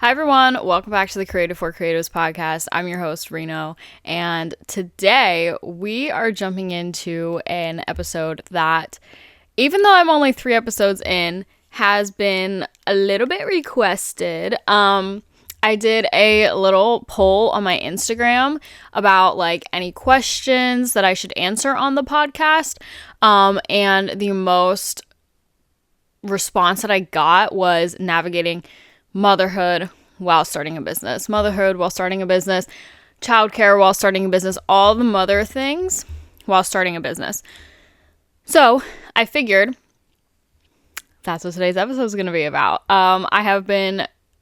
Hi everyone, welcome back to the Creative for Creatives podcast. I'm your host, Reno, and today we are jumping into an episode that, even though I'm only 3 episodes in, has been a little bit requested. I did a little poll on my Instagram about any questions that I should answer on the podcast, and the most response that I got was navigating motherhood while starting a business, childcare while starting a business, all the mother things while starting a business. So I figured that's what today's episode is going to be about.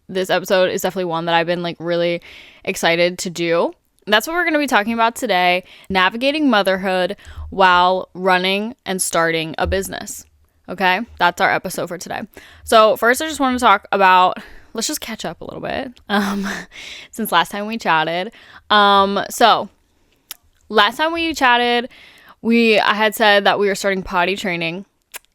This episode is definitely one that I've been really excited to do. That's what we're going to be talking about today, navigating motherhood while running and starting a business. Okay, that's our episode for today. So first, I just want to talk about, let's just catch up a little bit since last time we chatted. So last time we chatted, I had said that we were starting potty training,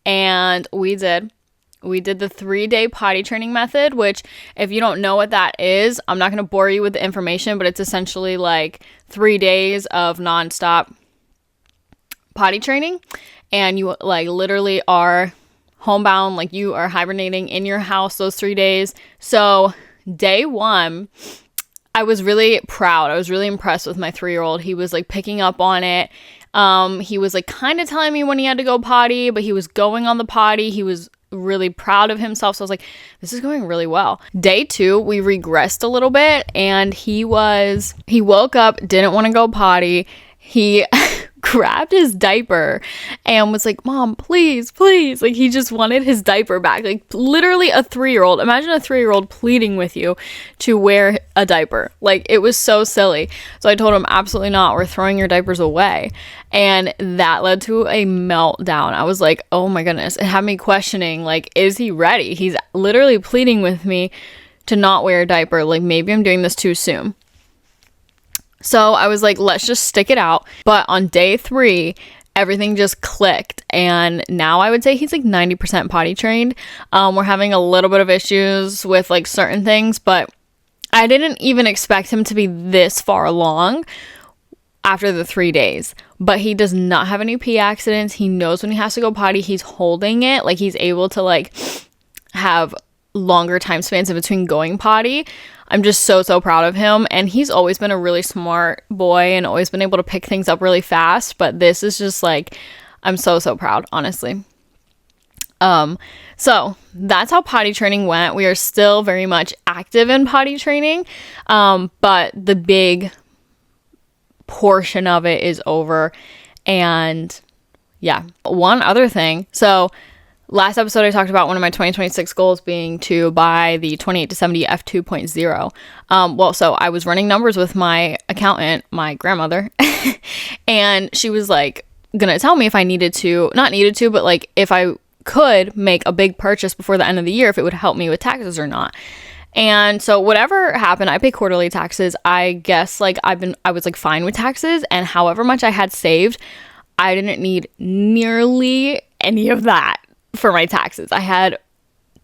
and we did. We did the 3-day potty training method, which if you don't know what that is, I'm not going to bore you with the information, but it's essentially 3 days of nonstop potty training. And you literally are homebound, you are hibernating in your house those 3 days. So day 1, I was really proud. I was really impressed with my 3-year-old. He was picking up on it. He was kind of telling me when he had to go potty, but he was going on the potty. He was really proud of himself. So I was like, this is going really well. Day 2, we regressed a little bit, and he woke up, didn't want to go potty. He grabbed his diaper and was like, Mom, please. He just wanted his diaper back. Literally a 3-year-old. Imagine a 3-year-old pleading with you to wear a diaper. It was so silly. So I told him, absolutely not. We're throwing your diapers away. And that led to a meltdown. I was like, oh my goodness. It had me questioning, is he ready? He's literally pleading with me to not wear a diaper. Maybe I'm doing this too soon. So I was like, let's just stick it out. But on day 3, everything just clicked. And now I would say he's 90% potty trained. We're having a little bit of issues with certain things, but I didn't even expect him to be this far along after the 3 days. But he does not have any pee accidents. He knows when he has to go potty. He's holding it. He's able to have longer time spans in between going potty. I'm just so proud of him, and he's always been a really smart boy and always been able to pick things up really fast, but this is just I'm so proud, honestly. So that's how potty training went. We are still very much active in potty training, but the big portion of it is over. And yeah, one other thing. So last episode, I talked about one of my 2026 goals being to buy the 28 to 70 F2.0. So I was running numbers with my accountant, my grandmother, and she was gonna tell me if I but if I could make a big purchase before the end of the year, if it would help me with taxes or not. And so whatever happened, I pay quarterly taxes. I guess I was fine with taxes, and however much I had saved, I didn't need nearly any of that for my taxes. I had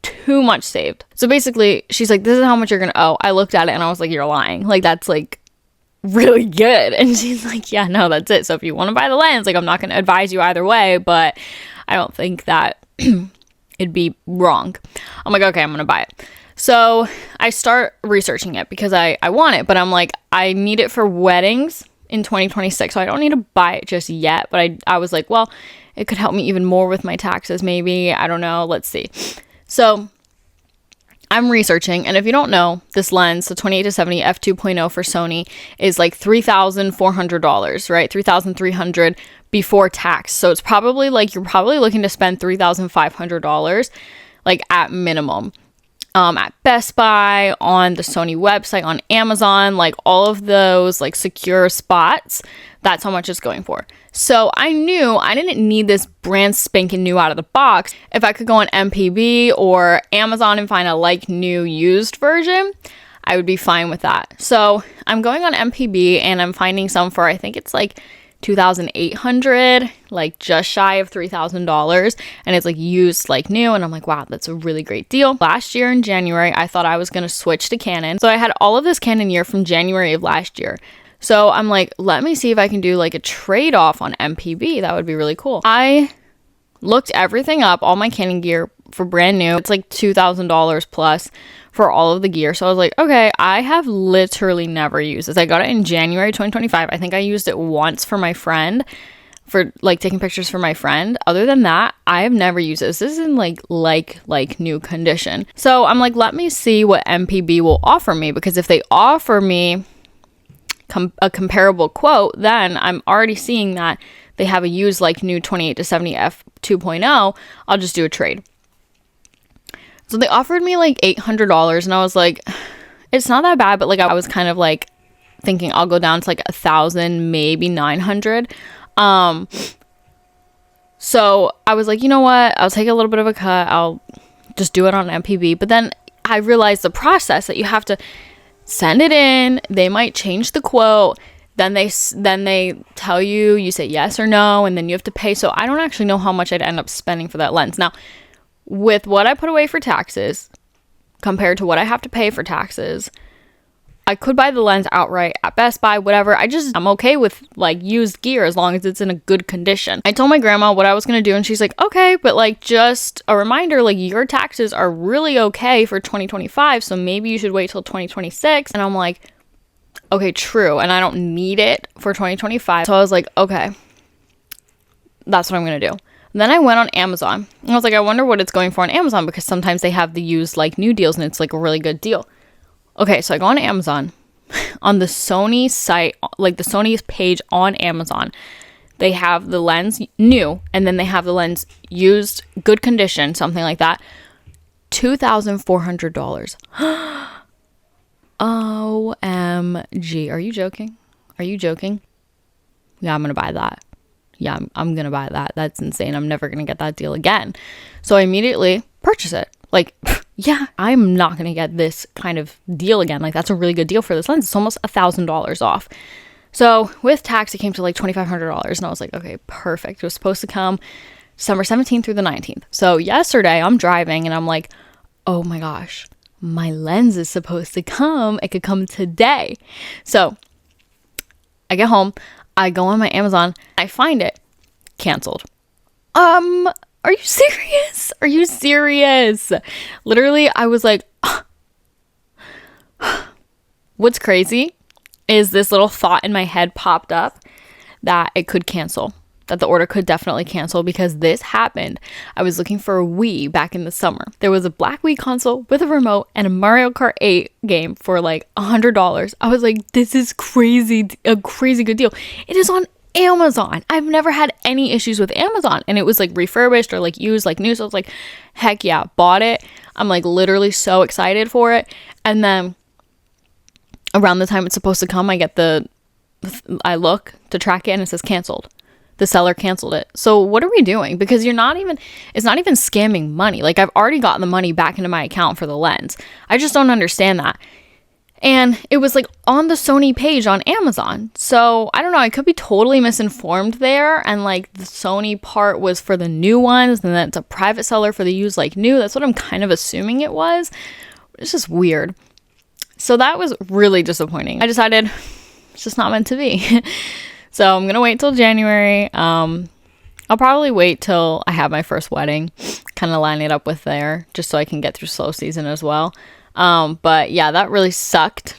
too much saved. So basically, she's like, this is how much you're gonna owe. I looked at it and I was like, you're lying. That's really good. And she's like, yeah, no, that's it. So if you want to buy the lens, I'm not gonna advise you either way, but I don't think that it'd be wrong. I'm like, okay, I'm gonna buy it. So I start researching it because I want it, but I'm like, I need it for weddings in 2026, so I don't need to buy it just yet. But I was like, well, it could help me even more with my taxes, maybe. I don't know. Let's see. So I'm researching, and if you don't know, this lens, the 28 to 70 f2.0 for Sony, is $3,400, right? $3,300 before tax. So it's probably you're probably looking to spend $3,500 at minimum. At Best Buy, on the Sony website, on Amazon, all of those secure spots, that's how much it's going for. So I knew I didn't need this brand spanking new out of the box. If I could go on MPB or Amazon and find a new used version, I would be fine with that. So I'm going on MPB and I'm finding some for, I think it's $2,800, like just shy of $3,000, and it's like used like new, and I'm like, wow, that's a really great deal. Last year in January, I thought I was gonna switch to Canon, so I had all of this Canon gear from January of last year. So I'm like, let me see if I can do like a trade-off on MPB. That would be really cool. I looked everything up, all my Canon gear for brand new. It's like $2,000 plus for all of the gear. So I was like, okay, I have literally never used this. I got it in January 2025. I think I used it once for my friend, for like taking pictures for my friend. Other than that, I have never used this. This is in like new condition. So I'm like, let me see what MPB will offer me, because if they offer me a comparable quote, then I'm already seeing that they have a used like new 28 to 70 f 2.0. I'll just do a trade. So they offered me like $800, and I was like, it's not that bad, but like I was kind of like thinking I'll go down to like 1,000, maybe 900. So I was like, you know what? I'll take a little bit of a cut. I'll just do it on MPB. But then I realized the process that you have to send it in. They might change the quote. Then they tell you, you say yes or no, and then you have to pay. So I don't actually know how much I'd end up spending for that lens. Now, with what I put away for taxes compared to what I have to pay for taxes, I could buy the lens outright at Best Buy, whatever. I'm okay with like used gear as long as it's in a good condition. I told my grandma what I was going to do, and she's like, okay, but like just a reminder, like your taxes are really okay for 2025, so maybe you should wait till 2026. And I'm like, okay, true, and I don't need it for 2025. So I was like, okay, that's what I'm going to do. And then I went on Amazon, and I was like, I wonder what it's going for on Amazon, because sometimes they have the used like new deals, and it's like a really good deal. Okay, so I go on Amazon. On the Sony site, like the Sony's page on Amazon, they have the lens new, and then they have the lens used, good condition, something like that. $2,400. OMG. Are you joking? Are you joking? Yeah, I'm going to buy that. Yeah, I'm going to buy that. That's insane. I'm never going to get that deal again. So I immediately purchase it. Like, yeah, I'm not going to get this kind of deal again. Like, that's a really good deal for this lens. It's almost $1,000 off. So with tax, it came to like $2,500. And I was like, okay, perfect. It was supposed to come December 17th through the 19th. So yesterday I'm driving and I'm like, oh my gosh, my lens is supposed to come. It could come today. So I get home. I go on my Amazon. I find it canceled. Are you serious? Are you serious? Literally, I was like, what's crazy is this little thought in my head popped up that it could cancel, that the order could definitely cancel, because this happened. I was looking for a Wii back in the summer. There was a black Wii console with a remote and a Mario Kart 8 game for like $100. I was like, this is crazy, a crazy good deal. It is on Amazon. I've never had any issues with Amazon, and it was like refurbished or like used like new. So I was like, heck yeah, bought it. I'm like literally so excited for it. And then around the time it's supposed to come, I look to track it and it says canceled. The seller canceled it. So what are we doing? Because it's not even scamming money. Like, I've already gotten the money back into my account for the lens. I just don't understand that. And it was like on the Sony page on Amazon. So I don't know, I could be totally misinformed there. And like the Sony part was for the new ones, and then it's a private seller for the used like new. That's what I'm kind of assuming it was. It's just weird. So that was really disappointing. I decided it's just not meant to be. So I'm going to wait till January. I'll probably wait till I have my first wedding, kind of line it up with there, just so I can get through slow season as well. But yeah, that really sucked.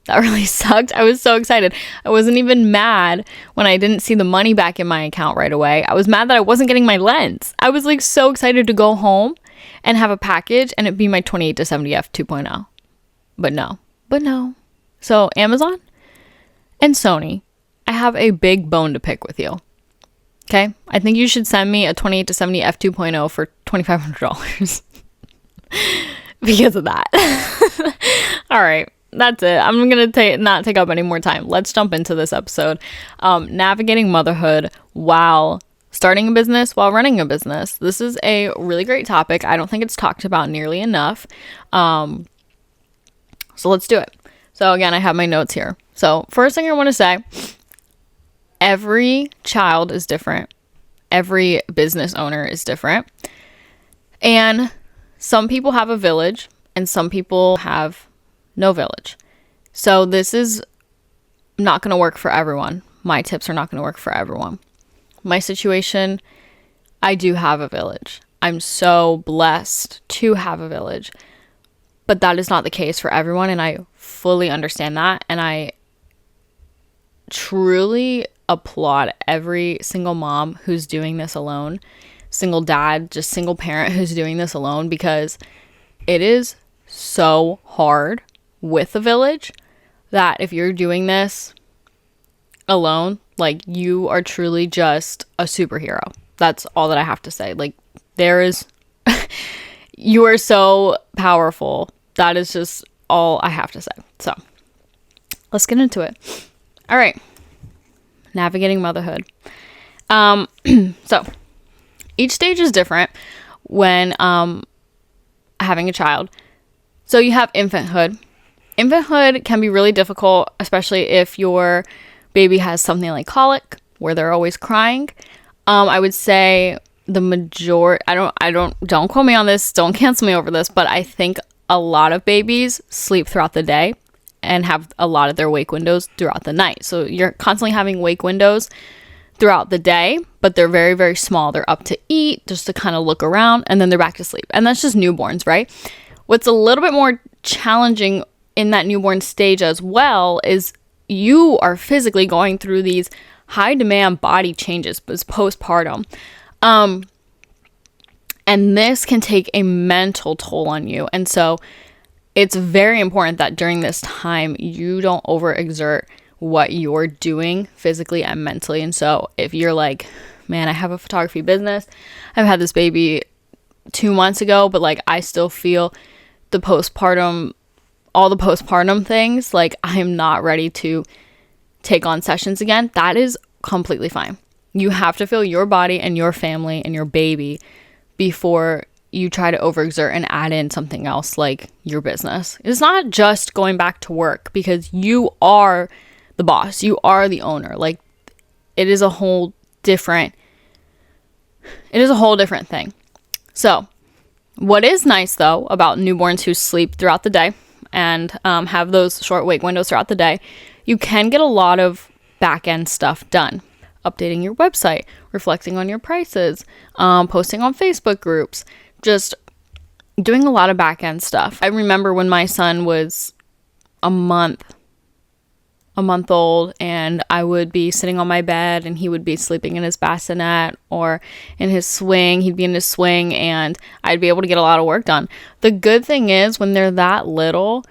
I was so excited. I wasn't even mad when I didn't see the money back in my account right away. I was mad that I wasn't getting my lens. I was like so excited to go home and have a package and it be my 28 to 70 f 2.0. But no. So Amazon and Sony, I have a big bone to pick with you. Okay? I think you should send me a 28 to 70 f 2.0 for $2,500 because of that. All right. That's it. I'm going to not take up any more time. Let's jump into this episode. Navigating motherhood while starting a business, while running a business. This is a really great topic. I don't think it's talked about nearly enough. So let's do it. So again, I have my notes here. So first thing I want to say, Every child is different. Every business owner is different. And some people have a village and some people have no village. So this is not going to work for everyone. My tips are not going to work for everyone. My situation, I do have a village. I'm so blessed to have a village. But that is not the case for everyone, and I fully understand that. And I truly applaud every single mom who's doing this alone, single dad, just single parent who's doing this alone, because it is so hard with a village that if you're doing this alone, like, you are truly just a superhero. That's all that I have to say. Like, you are so powerful. That is just all I have to say. So let's get into it. All right. Navigating motherhood. So each stage is different when having a child. So you have infanthood. Infanthood can be really difficult, especially if your baby has something like colic, where they're always crying. I would say the majority, don't quote me on this, don't cancel me over this, but I think a lot of babies sleep throughout the day and have a lot of their wake windows throughout the night. So you're constantly having wake windows throughout the day, but they're very, very small. They're up to eat, just to kind of look around, and then they're back to sleep. And that's just newborns, right? What's a little bit more challenging in that newborn stage as well is you are physically going through these high demand body changes postpartum. And this can take a mental toll on you. And so it's very important that during this time, you don't overexert what you're doing physically and mentally. And so if you're like, man, I have a photography business, I've had this baby 2 months ago, but like, I still feel all the postpartum things, like, I'm not ready to take on sessions again. That is completely fine. You have to feel your body and your family and your baby before you try to overexert and add in something else like your business. It's not just going back to work, because you are the boss. You are the owner. Like, it is a whole different thing. So what is nice though about newborns who sleep throughout the day and have those short wake windows throughout the day, you can get a lot of back end stuff done. Updating your website, reflecting on your prices, posting on Facebook groups, just doing a lot of back end stuff. I remember when my son was a month old, and I would be sitting on my bed and he would be sleeping in his bassinet or in his swing. He'd be in his swing and I'd be able to get a lot of work done. The good thing is, when they're that little,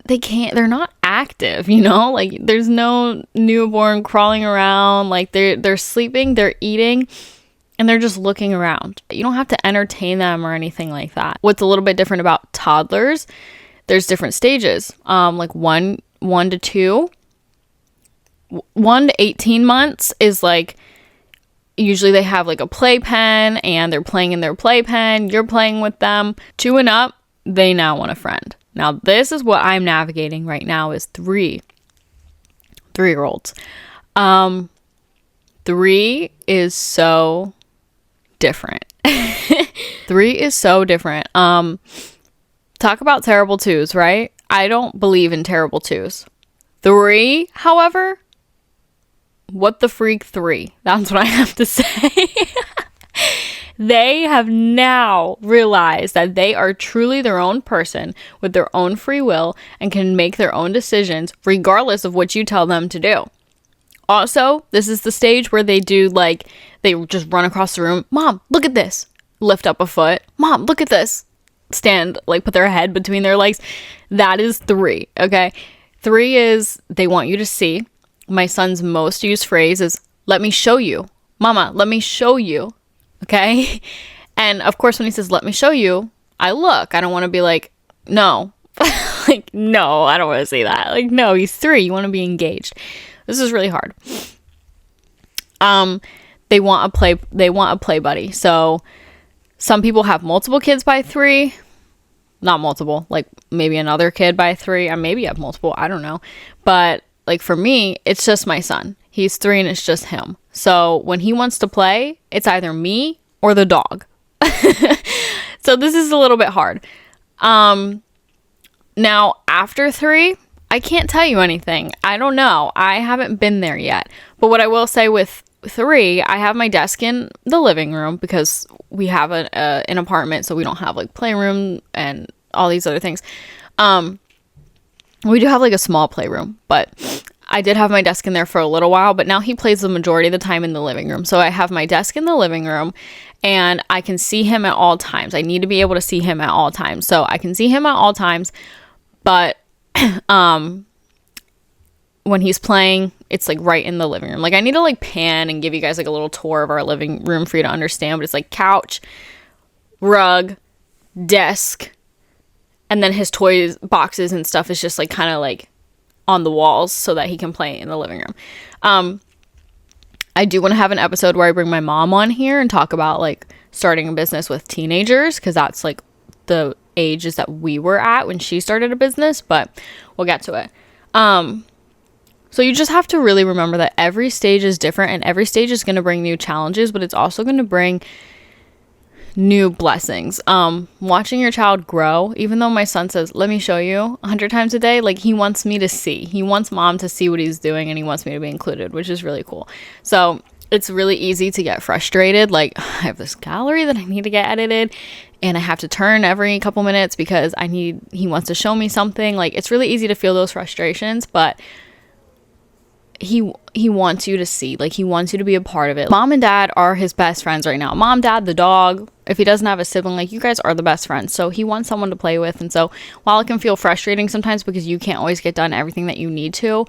they're not active, like, there's no newborn crawling around. Like, they're sleeping, they're eating, and they're just looking around. You don't have to entertain them or anything like that. What's a little bit different about toddlers, there's different stages. Like 1 to 2, 1 to 18 months is like, usually they have like a playpen and they're playing in their playpen. You're playing with them. 2 and up, they now want a friend. Now, this is what I'm navigating right now, is 3-year-olds. 3 is so different. 3 is so different. Talk about terrible 2s, right? I don't believe in terrible 2s. 3, however, what the freak 3? That's what I have to say. They have now realized that they are truly their own person with their own free will and can make their own decisions regardless of what you tell them to do. Also, this is the stage where they just run across the room. Mom, look at this. Lift up a foot. Mom, look at this. Stand, put their head between their legs. That is 3, okay? 3 is they want you to see. My son's most used phrase is, let me show you. Mama, let me show you. Okay? And of course, when he says, let me show you, I look. I don't want to be like, no. No, I don't want to say that. No, he's 3. You want to be engaged. This is really hard. They want a play buddy. So some people have multiple kids by 3. Not multiple, maybe another kid by 3. Or maybe you have multiple. I don't know. But like for me, it's just my son. He's 3 and it's just him. So when he wants to play, it's either me or the dog. So this is a little bit hard. Now after 3, I can't tell you anything. I don't know. I haven't been there yet. But what I will say with 3, I have my desk in the living room because we have an apartment, so we don't have like playroom and all these other things. We do have like a small playroom, but I did have my desk in there for a little while, but now he plays the majority of the time in the living room. So I have my desk in the living room and I can see him at all times. I need to be able to see him at all times. So I can see him at all times, but when he's playing, it's like right in the living room. Like I need to like pan and give you guys like a little tour of our living room for you to understand, but it's like couch, rug, desk, and then his toys boxes and stuff is just like kind of like on the walls so that he can play in the living room. I do want to have an episode where I bring my mom on here and talk about like starting a business with teenagers, because that's like the ages that we were at when she started a business, but we'll get to it. So you just have to really remember that every stage is different and every stage is going to bring new challenges, but it's also going to bring new blessings. Watching your child grow, even though my son says, let me show you 100 times a day, like he wants me to see. He wants mom to see what he's doing and he wants me to be included, which is really cool. So it's really easy to get frustrated. Like I have this gallery that I need to get edited and I have to turn every couple minutes because he wants to show me something. Like it's really easy to feel those frustrations, but he wants you to see, like he wants you to be a part of it. Mom and dad are his best friends right now. Mom, dad, the dog. If he doesn't have a sibling, like you guys are the best friends. So he wants someone to play with. And so while it can feel frustrating sometimes because you can't always get done everything that you need to,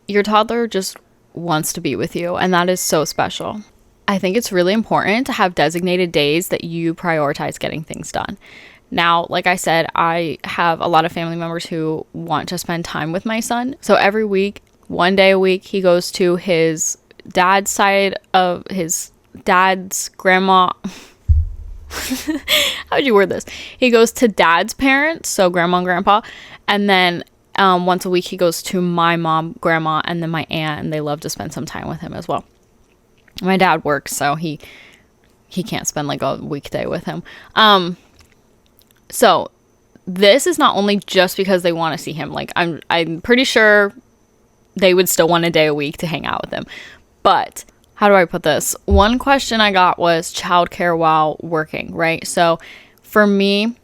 your toddler just wants to be with you. And that is so special. I think it's really important to have designated days that you prioritize getting things done. Now, like I said, I have a lot of family members who want to spend time with my son. So every week, 1 day a week, he goes to his dad's side of his dad's grandma. How would you word this? He goes to dad's parents, so grandma and grandpa, and then once a week he goes to my mom, grandma, and then my aunt, and they love to spend some time with him as well. My dad works, so he can't spend like a weekday with him. So this is not only just because they want to see him. Like I'm pretty sure they would still want a day a week to hang out with him. But how do I put this? One question I got was childcare while working, right? So for me,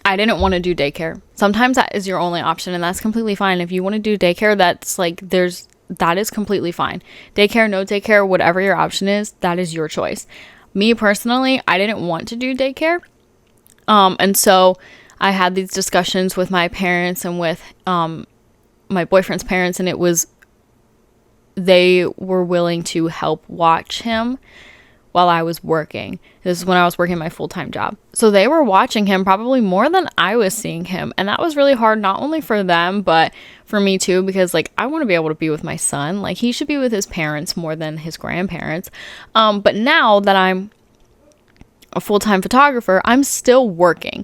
I didn't want to do daycare. Sometimes that is your only option, and that's completely fine. If you want to do daycare, that's like that is completely fine. Daycare, no daycare, whatever your option is, that is your choice. Me personally, I didn't want to do daycare. And so I had these discussions with my parents and with my boyfriend's parents, and they were willing to help watch him while I was working. This is when I was working my full-time job. So they were watching him probably more than I was seeing him. And that was really hard, not only for them, but for me too, because like I want to be able to be with my son. Like he should be with his parents more than his grandparents. But now that I'm a full-time photographer, I'm still working.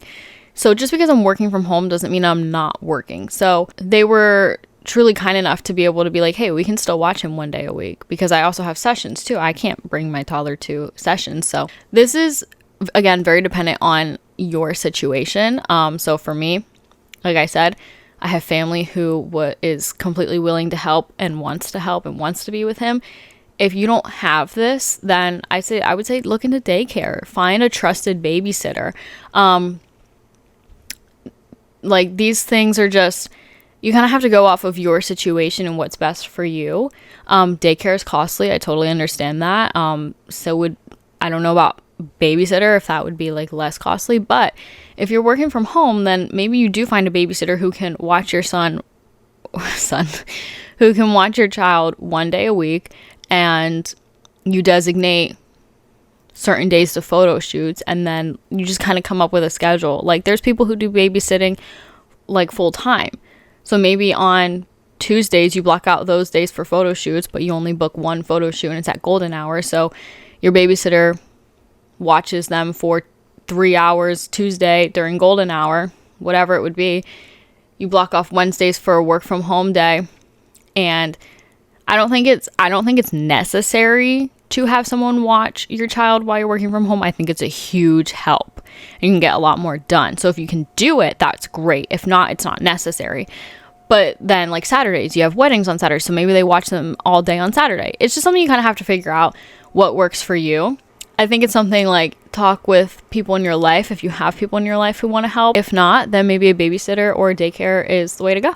So just because I'm working from home doesn't mean I'm not working. So they were truly kind enough to be able to be like, hey, we can still watch him 1 day a week, because I also have sessions too. I can't bring my toddler to sessions. So this is, again, very dependent on your situation. So for me, like I said, I have family who is completely willing to help and wants to be with him. If you don't have this, then I would say look into daycare. Find a trusted babysitter. Like these things are just, you kind of have to go off of your situation and what's best for you. Daycare is costly. I totally understand that. I don't know about babysitter, if that would be like less costly, but if you're working from home, then maybe you do find a babysitter who can watch your who can watch your child 1 day a week, and you designate certain days to photo shoots, and then you just kind of come up with a schedule. Like there's people who do babysitting like full time. So maybe on Tuesdays you block out those days for photo shoots, but you only book one photo shoot and it's at golden hour. So your babysitter watches them for 3 hours Tuesday during golden hour, whatever it would be. You block off Wednesdays for a work from home day, And I don't think it's necessary to have someone watch your child while you're working from home. I think it's a huge help. You can get a lot more done. So if you can do it, that's great. If not, it's not necessary. But then like Saturdays, you have weddings on Saturdays, so maybe they watch them all day on Saturday. It's just something you kind of have to figure out what works for you. I think it's something like talk with people in your life if you have people in your life who want to help. If not, then maybe a babysitter or a daycare is the way to go.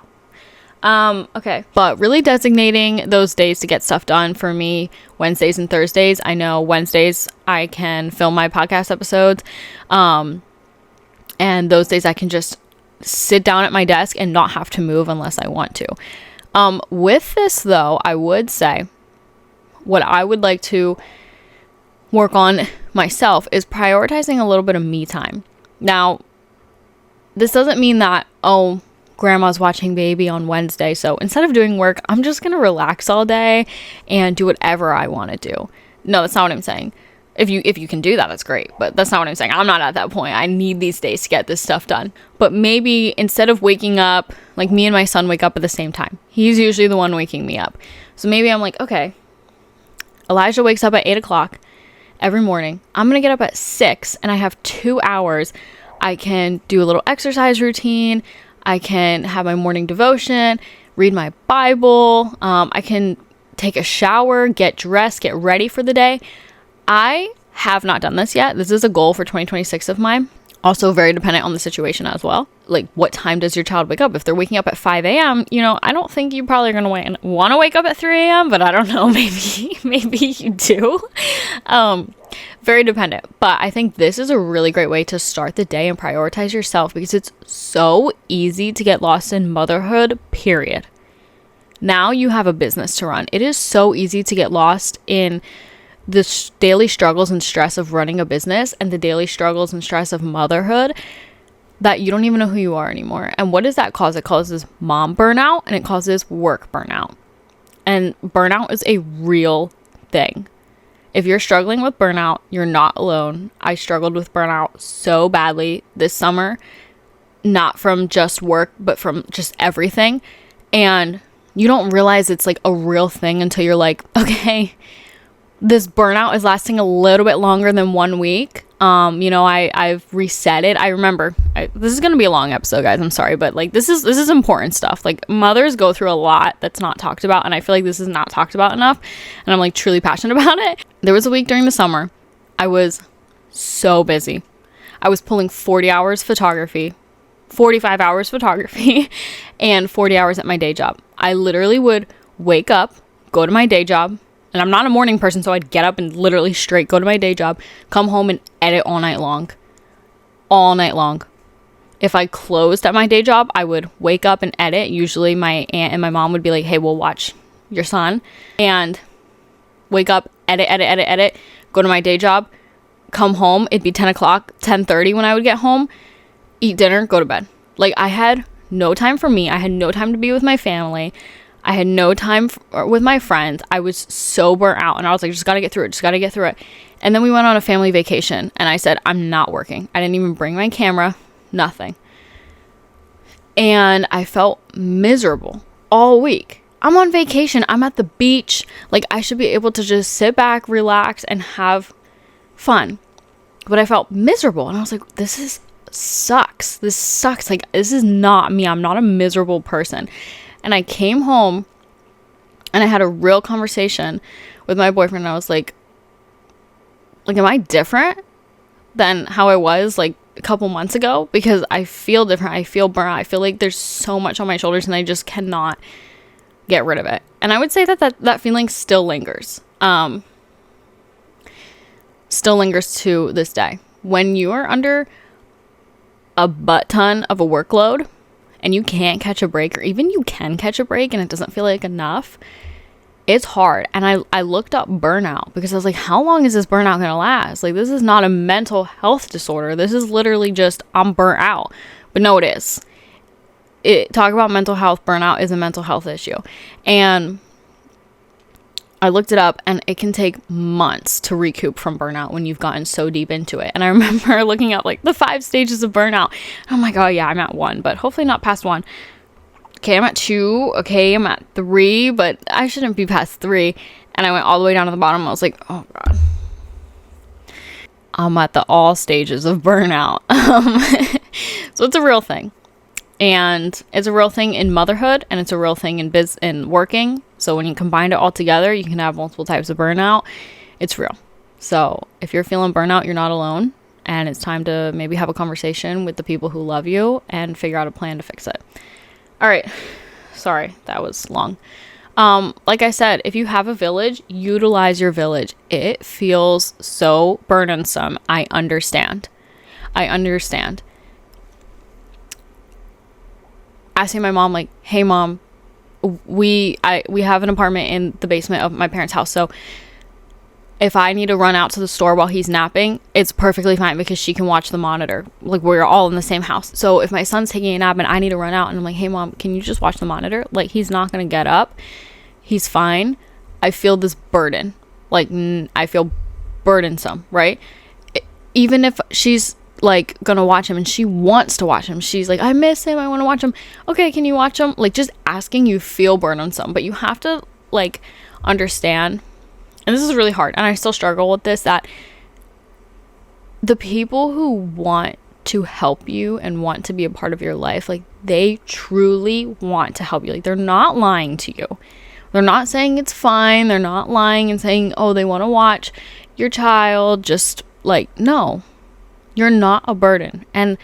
Okay. But really designating those days to get stuff done for me, Wednesdays and Thursdays. I know Wednesdays I can film my podcast episodes. And those days I can just sit down at my desk and not have to move unless I want to. With this though, I would say what I would like to work on myself is prioritizing a little bit of me time. Now, this doesn't mean that, oh, grandma's watching baby on Wednesday, so instead of doing work, I'm just gonna relax all day and do whatever I want to do. No, that's not what I'm saying. If you can do that, that's great, but that's not what I'm saying. I'm not at that point. I need these days to get this stuff done. But maybe instead of waking up, like me and my son wake up at the same time. He's usually the one waking me up. So maybe I'm like, okay, Elijah wakes up at 8 o'clock every morning. I'm going to get up at 6 and I have 2 hours. I can do a little exercise routine. I can have my morning devotion, read my Bible. I can take a shower, get dressed, get ready for the day. I have not done this yet. This is a goal for 2026 of mine. Also very dependent on the situation as well. Like, what time does your child wake up? If they're waking up at 5 a.m., I don't think you probably are going to want to wake up at 3 a.m., but I don't know, maybe you do. Very dependent. But I think this is a really great way to start the day and prioritize yourself, because it's so easy to get lost in motherhood, period. Now you have a business to run. It is so easy to get lost in the daily struggles and stress of running a business and the daily struggles and stress of motherhood that you don't even know who you are anymore. And what does that cause? It causes mom burnout and it causes work burnout. And burnout is a real thing. If you're struggling with burnout, you're not alone. I struggled with burnout so badly this summer, not from just work, but from just everything. And you don't realize it's like a real thing until you're like, okay, this burnout is lasting a little bit longer than 1 week. I've reset it. I remember, this is going to be a long episode, guys. I'm sorry, but like, this is important stuff. Like, mothers go through a lot that's not talked about. And I feel like this is not talked about enough. And I'm like truly passionate about it. There was a week during the summer. I was so busy. I was pulling 40 hours photography, 45 hours photography, and 40 hours at my day job. I literally would wake up, go to my day job. And I'm not a morning person, so I'd get up and literally straight go to my day job, come home and edit all night long. All night long. If I closed at my day job, I would wake up and edit. Usually my aunt and my mom would be like, hey, we'll watch your son. And wake up, edit, go to my day job, come home. It'd be 10 o'clock, 10:30 when I would get home, eat dinner, go to bed. Like, I had no time for me. I had no time to be with my family. I had no time with my friends. I was so burnt out, and I was like, just got to get through it. And then we went on a family vacation, and I said, I'm not working. I didn't even bring my camera, nothing. And I felt miserable all week. I'm on vacation. I'm at the beach. Like, I should be able to just sit back, relax, and have fun. But I felt miserable, and I was like, this sucks. Like, this is not me. I'm not a miserable person. And I came home and I had a real conversation with my boyfriend. And I was like, am I different than how I was like a couple months ago? Because I feel different. I feel burnt out. I feel like there's so much on my shoulders and I just cannot get rid of it. And I would say that feeling still lingers. Still lingers to this day. When you are under a butt ton of a workload, and you can't catch a break, or even you can catch a break and it doesn't feel like enough, it's hard. And I looked up burnout because I was like, how long is this burnout going to last? Like, this is not a mental health disorder. This is literally just, I'm burnt out. But no, it is. Talk about mental health. Burnout is a mental health issue. And I looked it up, and it can take months to recoup from burnout when you've gotten so deep into it. And I remember looking up like the 5 stages of burnout. I'm like, oh yeah, I'm at 1, but hopefully not past 1. okay, I'm at 2, okay, I'm at 3, but I shouldn't be past 3. And I went all the way down to the bottom. I was like, oh God, I'm at the all stages of burnout. So it's a real thing. And it's a real thing in motherhood, and it's a real thing in working. So when you combine it all together, you can have multiple types of burnout. It's real. So if you're feeling burnout, you're not alone. And it's time to maybe have a conversation with the people who love you and figure out a plan to fix it. All right. Sorry, that was long. Like I said, if you have a village, utilize your village. It feels so burdensome. I understand. Asking my mom, like, hey mom, we have an apartment in the basement of my parents' house. So if I need to run out to the store while he's napping, it's perfectly fine because she can watch the monitor. Like, we're all in the same house. So if my son's taking a nap and I need to run out and I'm like, hey mom, can you just watch the monitor? Like, he's not going to get up. He's fine. I feel this burden. Like, I feel burdensome, right? Even if she's like gonna watch him and she wants to watch him, she's like, I miss him, I want to watch him. Okay, can you watch him? Like, just asking, you feel burdensome, but you have to like understand, and this is really hard, and I still struggle with this, that the people who want to help you and want to be a part of your life, like, they truly want to help you. Like, they're not lying to you. They're not saying it's fine. They're not lying and saying, oh, they want to watch your child. Just like, no, you're not a burden. And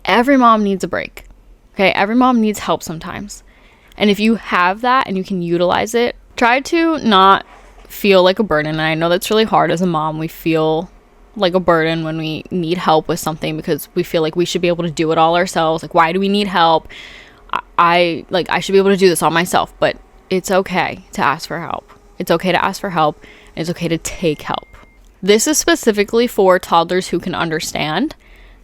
every mom needs a break. Okay. Every mom needs help sometimes. And if you have that and you can utilize it, try to not feel like a burden. And I know that's really hard as a mom. We feel like a burden when we need help with something because we feel like we should be able to do it all ourselves. Like, why do we need help? I should be able to do this all myself. But it's okay to ask for help. It's okay to ask for help. And it's okay to take help. This is specifically for toddlers who can understand.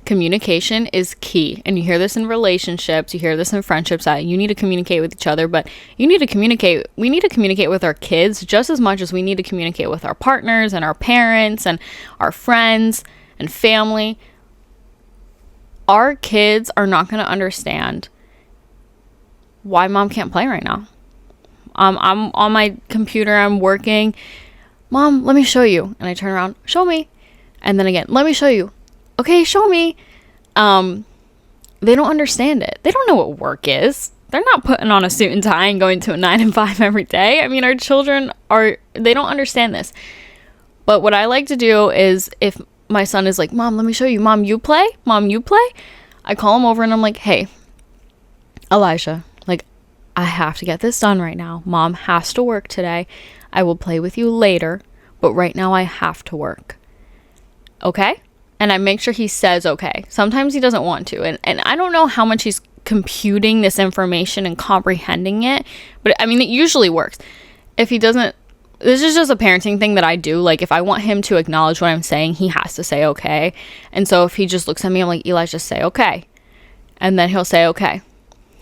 Communication is key. And you hear this in relationships. You hear this in friendships, that you need to communicate with each other. But we need to communicate with our kids just as much as we need to communicate with our partners and our parents and our friends and family. Our kids are not going to understand why mom can't play right now. I'm on my computer, I'm working. Mom, let me show you. And I turn around, show me. And then again, let me show you. Okay, show me. They don't understand it. They don't know what work is. They're not putting on a suit and tie and going to a 9 to 5 every day. I mean, our children they don't understand this. But what I like to do is, if my son is like, Mom, let me show you. Mom, you play? Mom, you play? I call him over and I'm like, hey, Elijah, like, I have to get this done right now. Mom has to work today. I will play with you later, but right now I have to work. Okay? And I make sure he says okay. Sometimes he doesn't want to. And I don't know how much he's computing this information and comprehending it, but I mean, it usually works. If he doesn't, this is just a parenting thing that I do. Like, if I want him to acknowledge what I'm saying, he has to say okay. And so if he just looks at me, I'm like, Eli, just say okay. And then he'll say okay.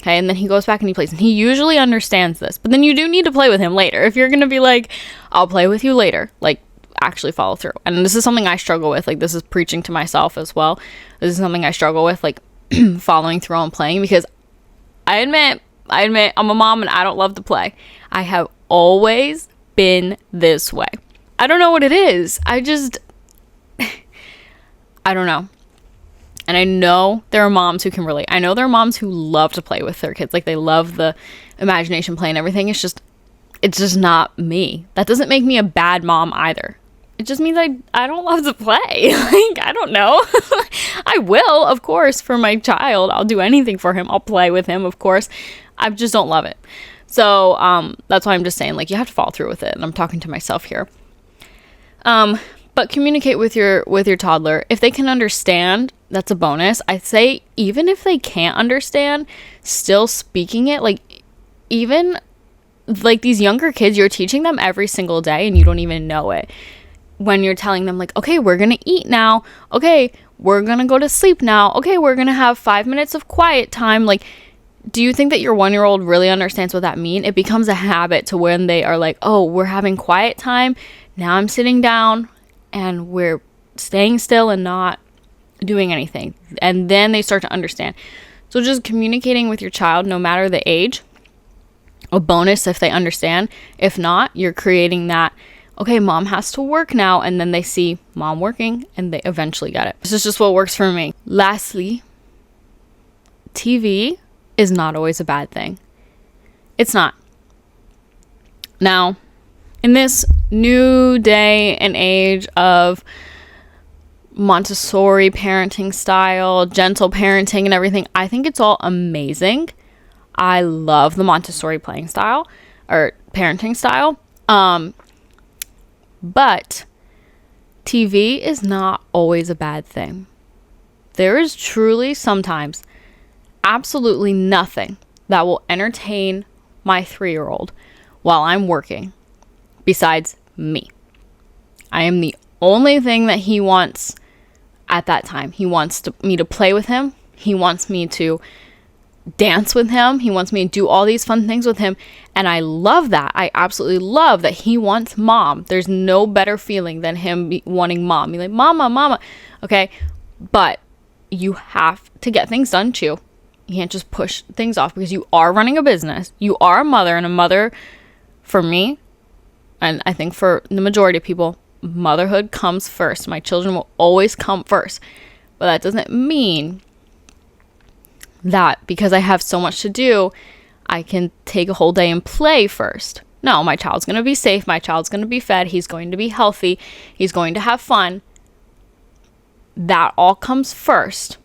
Okay, and then he goes back and he plays. And he usually understands this. But then you do need to play with him later. If you're going to be like, I'll play with you later, like, actually follow through. And this is something I struggle with. Like, this is preaching to myself as well. This is something I struggle with, like, following through on playing. Because I admit, I'm a mom and I don't love to play. I have always been this way. I don't know what it is. I don't know. And I know there are moms who can relate. I know there are moms who love to play with their kids. Like, they love the imagination play and everything. It's just not me. That doesn't make me a bad mom either. It just means I don't love to play. Like, I don't know. I will, of course, for my child. I'll do anything for him. I'll play with him, of course. I just don't love it. So that's why I'm just saying, like, you have to follow through with it. And I'm talking to myself here. But communicate with your toddler. If they can understand, that's a bonus. I say, even if they can't understand, still speaking it, like, even like these younger kids, you're teaching them every single day and you don't even know it. When you're telling them, like, okay, we're going to eat now. Okay, we're going to go to sleep now. Okay, we're going to have 5 minutes of quiet time. Like, do you think that your 1-year-old really understands what that means? It becomes a habit to when they are like, oh, we're having quiet time. Now I'm sitting down and we're staying still and not doing anything. And then they start to understand. So just communicating with your child, no matter the age, a bonus if they understand. If not, you're creating that, okay, mom has to work now, and then they see mom working and they eventually get it. This is just what works for me. Lastly, TV is not always a bad thing. It's not. Now, in this new day and age of Montessori parenting style, gentle parenting and everything, I think it's all amazing. I love the Montessori playing style or parenting style. But TV is not always a bad thing. There is truly sometimes absolutely nothing that will entertain my 3-year-old while I'm working besides me. I am the only thing that he wants at that time. He wants me to play with him. He wants me to dance with him. He wants me to do all these fun things with him. And I love that. I absolutely love that he wants mom. There's no better feeling than him wanting mom. Be like, mama, mama. Okay. But you have to get things done too. You can't just push things off because you are running a business. You are a mother, and a mother, for me, and I think for the majority of people, motherhood comes first. My children will always come first. But that doesn't mean that because I have so much to do, I can take a whole day and play first. No, my child's going to be safe. My child's going to be fed. He's going to be healthy. He's going to have fun. That all comes first.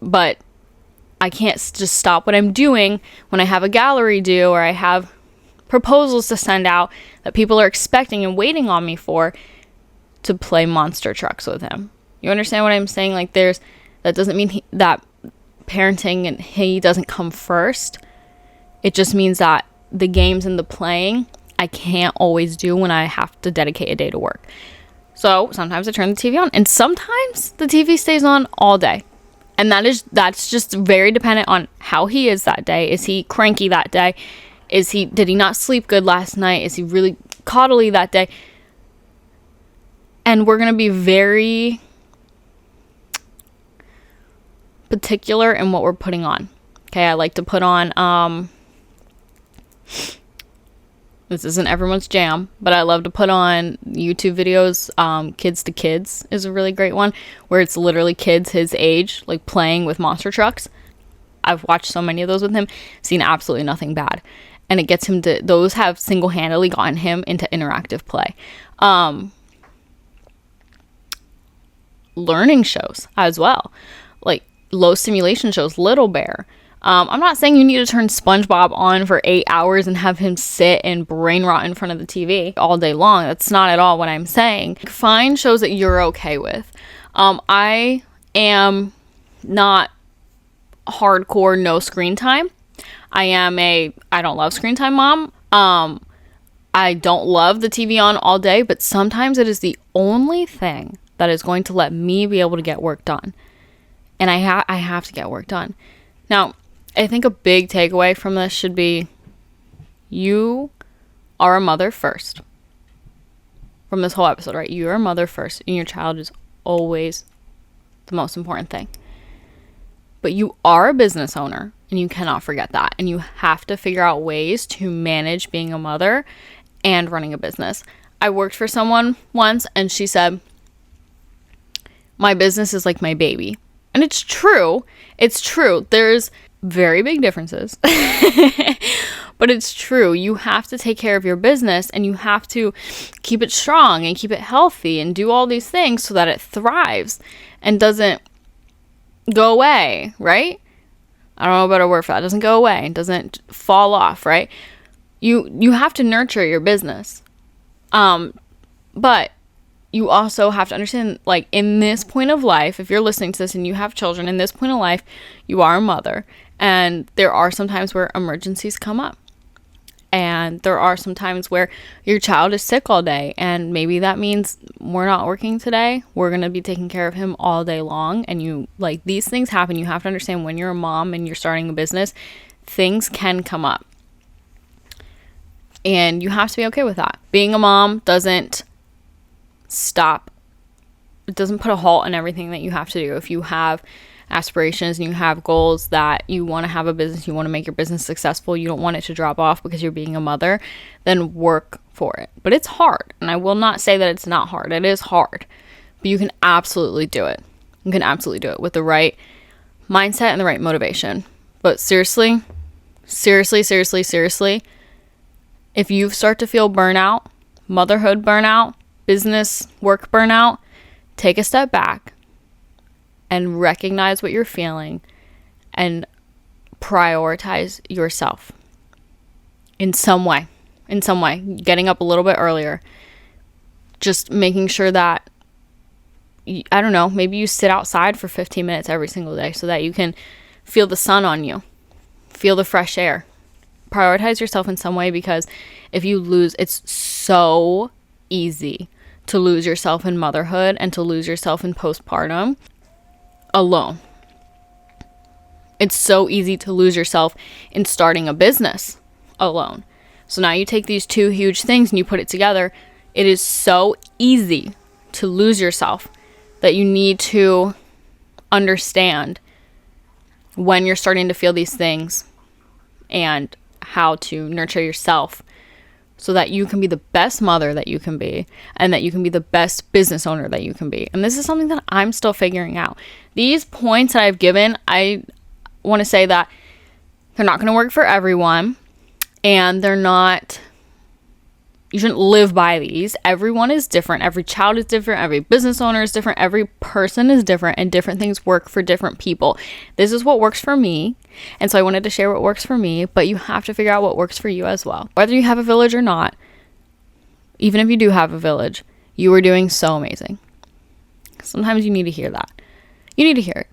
But I can't just stop what I'm doing when I have a gallery due or I have proposals to send out that people are expecting and waiting on me for to play monster trucks with him. You understand what I'm saying? Like that doesn't mean that parenting and he doesn't come first. It just means that the games and the playing I can't always do when I have to dedicate a day to work. So sometimes I turn the TV on, and sometimes the TV stays on all day. And that's just very dependent on how he is that day. Is he cranky that day? Did he not sleep good last night? Is he really coddly that day? And we're going to be very particular in what we're putting on. Okay, I like to put on, this isn't everyone's jam, but I love to put on YouTube videos. Kids to Kids is a really great one, where it's literally kids his age, like playing with monster trucks. I've watched so many of those with him, seen absolutely nothing bad. And it gets him to, those have single-handedly gotten him into interactive play. Learning shows as well, like low stimulation shows, Little Bear. I'm not saying you need to turn SpongeBob on for 8 hours and have him sit and brain rot in front of the TV all day long. That's not at all what I'm saying. Find shows that you're okay with. I am not hardcore no screen time. I don't love screen time mom. I don't love the TV on all day, but sometimes it is the only thing that is going to let me be able to get work done. And I have to get work done. Now, I think a big takeaway from this should be you are a mother first. From this whole episode, right? You are a mother first, and your child is always the most important thing. But you are a business owner, and you cannot forget that. And you have to figure out ways to manage being a mother and running a business. I worked for someone once, and she said, my business is like my baby. And it's true. It's true. There's very big differences. But it's true. You have to take care of your business, and you have to keep it strong and keep it healthy and do all these things so that it thrives and doesn't go away, right? I don't know a better word for that. It doesn't go away. It doesn't fall off, right? You have to nurture your business. But you also have to understand, like, in this point of life, if you're listening to this and you have children, in this point of life, you are a mother. And there are some times where emergencies come up. And there are some times where your child is sick all day. And maybe that means we're not working today. We're going to be taking care of him all day long. And these things happen. You have to understand when you're a mom and you're starting a business, things can come up. And you have to be okay with that. Being a mom doesn't stop. It doesn't put a halt on everything that you have to do. If you have aspirations and you have goals that you want to have a business, you want to make your business successful, you don't want it to drop off because you're being a mother, then work for it. But it's hard. And I will not say that it's not hard. It is hard. But you can absolutely do it. You can absolutely do it with the right mindset and the right motivation. But seriously, if you start to feel burnout, motherhood burnout, business work burnout, take a step back and recognize what you're feeling and prioritize yourself in some way, getting up a little bit earlier, just making sure that, I don't know, maybe you sit outside for 15 minutes every single day so that you can feel the sun on you, feel the fresh air. Prioritize yourself in some way, because if you lose, it's so easy to lose yourself in motherhood and to lose yourself in postpartum alone. It's so easy to lose yourself in starting a business alone. So now you take these two huge things and you put it together. It is so easy to lose yourself that you need to understand when you're starting to feel these things and how to nurture yourself so that you can be the best mother that you can be and that you can be the best business owner that you can be. And this is something that I'm still figuring out. These points that I've given, I want to say that they're not going to work for everyone, and you shouldn't live by these. Everyone is different. Every child is different. Every business owner is different. Every person is different, and different things work for different people. This is what works for me. And so I wanted to share what works for me, but you have to figure out what works for you as well. Whether you have a village or not, even if you do have a village, you are doing so amazing. Sometimes you need to hear that. You need to hear it.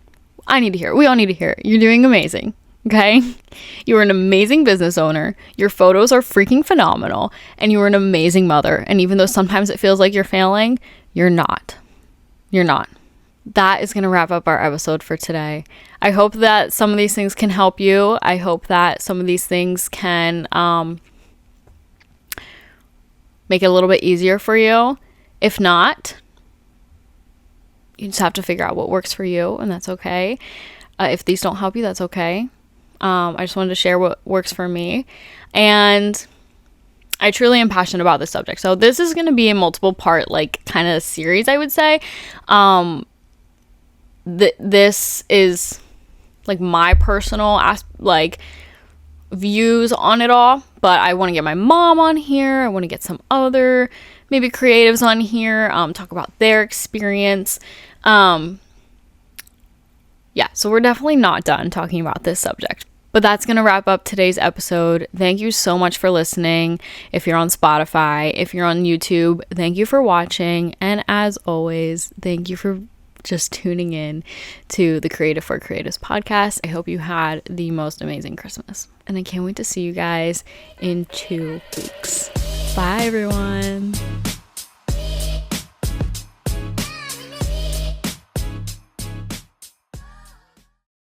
I need to hear it. We all need to hear it. You're doing amazing. Okay? You are an amazing business owner. Your photos are freaking phenomenal. And you are an amazing mother. And even though sometimes it feels like you're failing, you're not. You're not. That is going to wrap up our episode for today. I hope that some of these things can help you. I hope that some of these things can make it a little bit easier for you. If not, you just have to figure out what works for you, and that's okay. If these don't help you, that's okay. I just wanted to share what works for me. And I truly am passionate about this subject. So this is going to be a multiple part, kind of series, I would say. This is my personal views on it all, but I want to get my mom on here. I want to get some other maybe creatives on here, talk about their experience. So we're definitely not done talking about this subject. But that's going to wrap up today's episode. Thank you so much for listening. If you're on Spotify, if you're on YouTube, thank you for watching. And as always, thank you for just tuning in to the Creative for Creatives podcast. I hope you had the most amazing Christmas. And I can't wait to see you guys in 2 weeks. Bye, everyone.